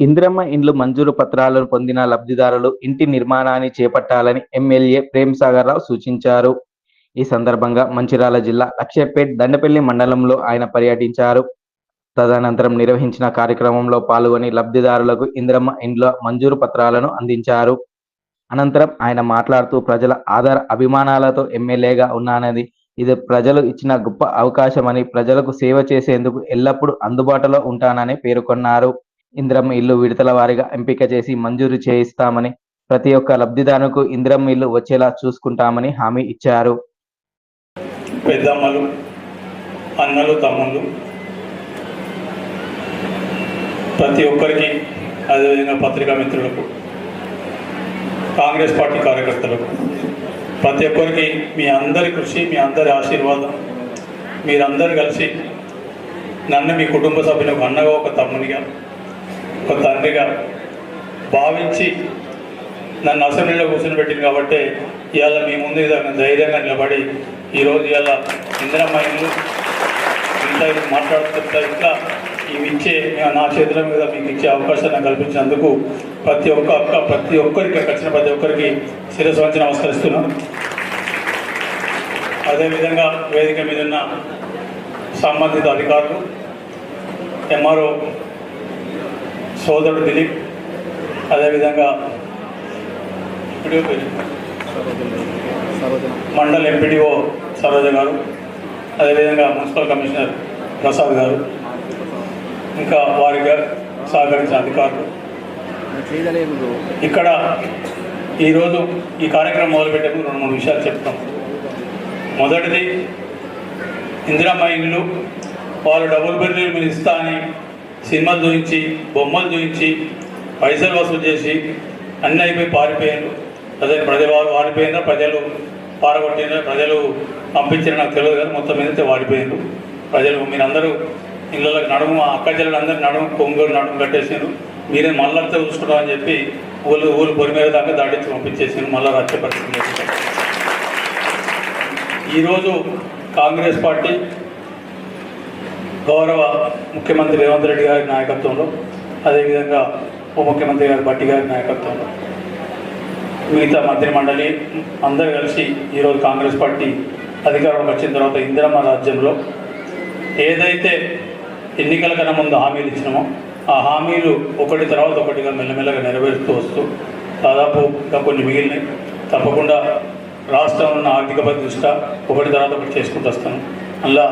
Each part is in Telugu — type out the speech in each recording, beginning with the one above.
ఇందిరమ్మ ఇండ్లు మంజూరు పత్రాలను పొందిన లబ్ధిదారులు ఇంటి నిర్మాణాన్ని చేపట్టాలని ఎమ్మెల్యే ప్రేమ్సాగర్ రావు సూచించారు. ఈ సందర్భంగా మంచిర్యాల జిల్లా లక్ష్మీపేట్ దండపల్లి మండలంలో ఆయన పర్యటించారు. తదనంతరం నిర్వహించిన కార్యక్రమంలో పాల్గొని లబ్ధిదారులకు ఇందిరమ్మ ఇండ్ల మంజూరు పత్రాలను అందించారు. అనంతరం ఆయన మాట్లాడుతూ ప్రజల ఆదర అభిమానాలతో ఎమ్మెల్యేగా ఉన్నానని, ఇది ప్రజలు ఇచ్చిన గొప్ప అవకాశమని, ప్రజలకు సేవ చేసేందుకు ఎల్లప్పుడూ అందుబాటులో ఉంటానని పేర్కొన్నారు. ఇందిరమ్మ ఇల్లు విడతల వారీగా ఎంపిక చేసి మంజూరు చేయిస్తామని, ప్రతి ఒక్క లబ్ధిదారులకు ఇందిరమ్మ ఇల్లు వచ్చేలా చూసుకుంటామని హామీ ఇచ్చారు. పెద్దమ్మలు, అన్నలు, తమ్ముళ్ళు ప్రతి ఒక్కరికి, అదేవిధంగా పత్రికా మిత్రులకు, కాంగ్రెస్ పార్టీ కార్యకర్తలకు, ప్రతి ఒక్కరికి మీ అందరి కృషి, మీ అందరి ఆశీర్వాదం, మీరందరూ కలిసి నన్ను మీ కుటుంబ సభ్యులకు అన్నగా, ఒక తమ్మునిగా, ఒక తండ్రిగా భావించి నన్ను అసెంబ్లీలో కూర్చొని పెట్టింది. కాబట్టి ఇవాళ మీ ముందు ధైర్యంగా నిలబడి ఈరోజు ఇవాళ ఇందిరమ్మ ఇల్లు ఇంత మాట్లాడుతుంటా ఇట్లా ఇవి ఇచ్చే నా చేతుల మీద మీకు ఇచ్చే అవకాశాన్ని కల్పించినందుకు ప్రతి ఒక్కరికి వచ్చిన ప్రతి ఒక్కరికి శిరస్సు వంచి నమస్కరిస్తున్నాను. అదేవిధంగా వేదిక మీద ఉన్న సంబంధిత అధికారులు, ఎంఆర్ఓ సోదరుడు దిలీప్, అదేవిధంగా మండల్ ఎంపీడీఓ సరోజ గారు, అదేవిధంగా మున్సిపల్ కమిషనర్ ప్రసాద్ గారు, ఇంకా వారిగా సహకరించిన అధికారులు, ఇక్కడ ఈరోజు ఈ కార్యక్రమం మొదలుపెట్టే ముందు 2-3 విషయాలు చెప్తాం. మొదటిది, ఇందిరమ్మ ఇల్లు వాళ్ళు డబుల్ బెడ్రూమ్ మీరు ఇస్తా అని సినిమాలు చూపించి, బొమ్మలు చూపించి, పైసలు వసూలు చేసి అన్నీ అయిపోయి పారిపోయారు. అదే ప్రజలు వాడిపోయినా, ప్రజలు పారగొట్టిన, ప్రజలు పంపించిన నాకు తెలియదు కానీ మొత్తం మీదైతే వాడిపోయారు ప్రజలు. మీరందరూ ఇళ్ళకి నడుము, అక్క చెల్లెలందరూ నడుము కొంగోలు నడుము కట్టేసారు. మీరే మళ్ళంతా చూసుకుంటామని చెప్పి ఊరు పొరిమేర దాకా దాటించి పంపించేసారు. మళ్ళీ రచ్చ పరిస్థితి. ఈరోజు కాంగ్రెస్ పార్టీ గౌరవ ముఖ్యమంత్రి రేవంత్ రెడ్డి గారి నాయకత్వంలో, అదేవిధంగా ఉప ముఖ్యమంత్రి గారి భట్టి గారి నాయకత్వంలో, మిగతా మంత్రి మండలి అందరూ కలిసి ఈరోజు కాంగ్రెస్ పార్టీ అధికారంలోకి వచ్చిన తర్వాత ఇందిరమ్మ రాజ్యంలో ఏదైతే ఎన్నికల కన్నా ముందు హామీలు ఇచ్చినామో ఆ హామీలు ఒకటి తర్వాత ఒకటిగా మెల్లమెల్లగా నెరవేరుస్తూ వస్తూ దాదాపు ఇంకా కొన్ని మిగిలినాయి. తప్పకుండా రాష్ట్రంలో ఉన్న ఆర్థిక పరిస్థితి ఒకటి తర్వాత ఒకటి చేసుకుంటూ వస్తాను. అలా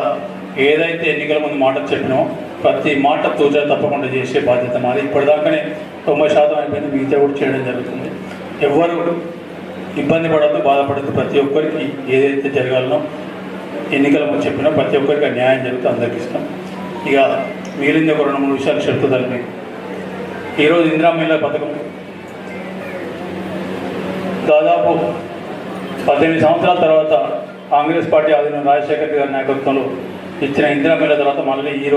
ఏదైతే ఎన్నికల ముందు మాట చెప్పినామో ప్రతి మాట తూచా తప్పకుండా చేసే బాధ్యత మాది. ఇప్పటిదాకానే 90% అయిపోయింది, మిగతా కూడా చేయడం జరుగుతుంది. ఎవరు ఇబ్బంది పడద్దు, బాధపడద్దు. ప్రతి ఒక్కరికి ఏదైతే జరగాలనో ఎన్నికల ముందు చెప్పినా ప్రతి ఒక్కరికి న్యాయం జరుగుతూ అందరికీ ఇస్తాం. ఇక మిగిలింది ఒక 2-3 విషయాలు చెప్తుందని మీకు. ఈరోజు ఇందిరమ్మ ఇళ్ళ పథకం దాదాపు 18 సంవత్సరాల తర్వాత కాంగ్రెస్ పార్టీ ఆధీనంలో రాజశేఖర్ గారి నాయకత్వంలో ఇచ్చిన ఇందిరమ్మ ఇళ్ళ తర్వాత మళ్ళీ ఈ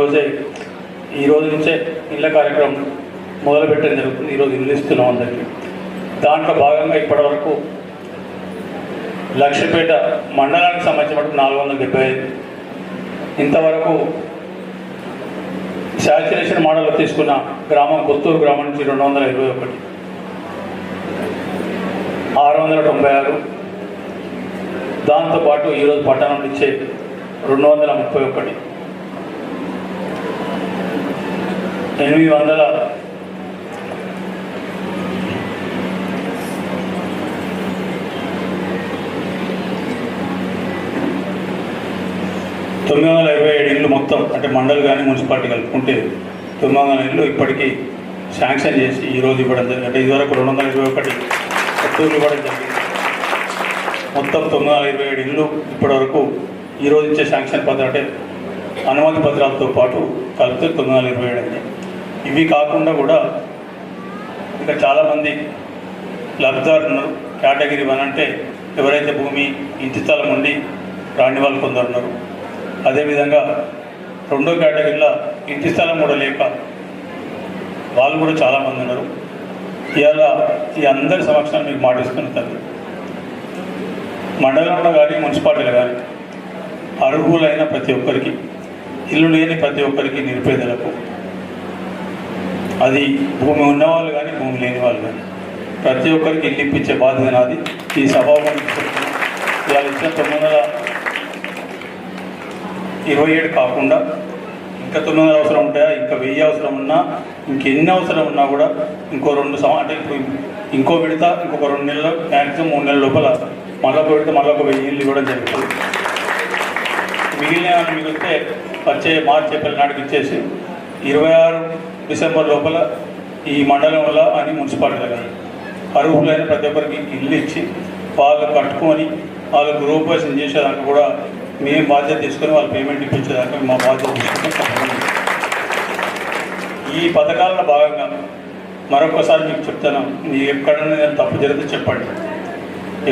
రోజు నుంచే ఇళ్ళ కార్యక్రమం మొదలుపెట్టడం జరుగుతుంది. ఈరోజు ఇల్లు ఇస్తున్నాం అందరికీ. దాంట్లో భాగంగా ఇప్పటివరకు లక్ష్మీపేట మండలానికి సంబంధించిన 475, ఇంతవరకు శాచ్యురేషన్ మోడల్లో తీసుకున్న గ్రామం కొత్తూరు గ్రామం నుంచి 221, 696, దాంతోపాటు ఈరోజు పట్టణం ఇచ్చే 231, 800 927 ఇళ్ళు మొత్తం, అంటే మండలి కానీ మున్సిపాలిటీ కలుపుకుంటే 900 ఇళ్ళు ఇప్పటికీ శాంక్షన్ చేసి ఈరోజు ఇవ్వడం జరిగింది. అంటే ఇదివరకు 221 కొత్తూరు ఇవ్వడం జరిగింది. మొత్తం 927 ఇళ్ళు ఇప్పటివరకు ఈరోజు ఇచ్చే శాంక్షన్ పత్రం, అంటే అనుమతి పత్రాలతో పాటు కలిపితే 927 అయింది. ఇవి కాకుండా కూడా ఇంకా చాలామంది లబ్ధిదారులు ఉన్నారు. కేటగిరీ 1 అంటే ఎవరైతే భూమి, ఇంటి స్థలం ఉండి రాని వాళ్ళు కొందరు ఉన్నారు. అదేవిధంగా 2వ కేటగిరీలో ఇంటి స్థలం కూడా లేక వాళ్ళు కూడా చాలామంది ఉన్నారు. ఇవాళ ఈ అందరి సమక్షంలో మీకు మాటిస్తున్న తల్లి, మండలంలో కానీ మున్సిపాలిటీలో కానీ అర్హులైన ప్రతి ఒక్కరికి, ఇల్లు లేని ప్రతి ఒక్కరికి, నిరుపేదలకు అది భూమి ఉన్నవాళ్ళు కానీ భూమి లేని వాళ్ళు కానీ ప్రతి ఒక్కరికి ఇల్లు ఇప్పించే బాధ్యత నాది. ఈ సభాముఖంగా ఇవాళ ఇచ్చిన 927 కాకుండా ఇంకా 900 అవసరం ఉంటాయా, ఇంకా 1000 అవసరం ఉన్నా, ఇంకెన్ని అవసరం ఉన్నా కూడా ఇంకో 2 అంటే ఇప్పుడు ఇంకో విడత ఇంకొక 2 నెలలు మ్యాక్సిమం 3 నెలల లోపల మళ్ళీ విడత మళ్ళీ ఒక 1000 ఇల్లు ఇవ్వడం జరుగుతుంది. మిగిలితే వచ్చే మార్చి ఏప్రిల్ నాటికి ఇచ్చేసి 26 డిసెంబర్ లోపల ఈ మండలంలో అని మున్సిపాలిటీలు కానీ అర్హులైన ప్రతి ఒక్కరికి ఇల్లు ఇచ్చి వాళ్ళు కట్టుకొని వాళ్ళు గృహోపవేశం చేసేదాకా కూడా మేము బాధ్యత తీసుకొని వాళ్ళు పేమెంట్ ఇప్పించేదాకా మా బాధ్యత తీసుకుంటాం. ఈ పథకాలలో భాగంగా మరొకసారి మీకు చెప్తాను, మీకు ఎక్కడైనా తప్పు జరిగితే చెప్పండి.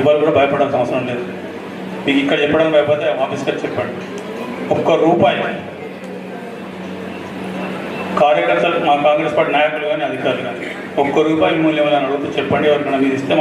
ఎవరు కూడా భయపడాల్సిన అవసరం లేదు. మీకు ఇక్కడ చెప్పడం భయపడితే ఆఫీస్కి చెప్పండి. ₹1 కార్యకర్తలు, మా కాంగ్రెస్ పార్టీ నాయకులు కానీ అధికారులు కానీ ₹1 మిమ్మల్ని ఏమైనా అడిగితే చెప్పండి. ఎవరికైనా మీరు ఇస్తే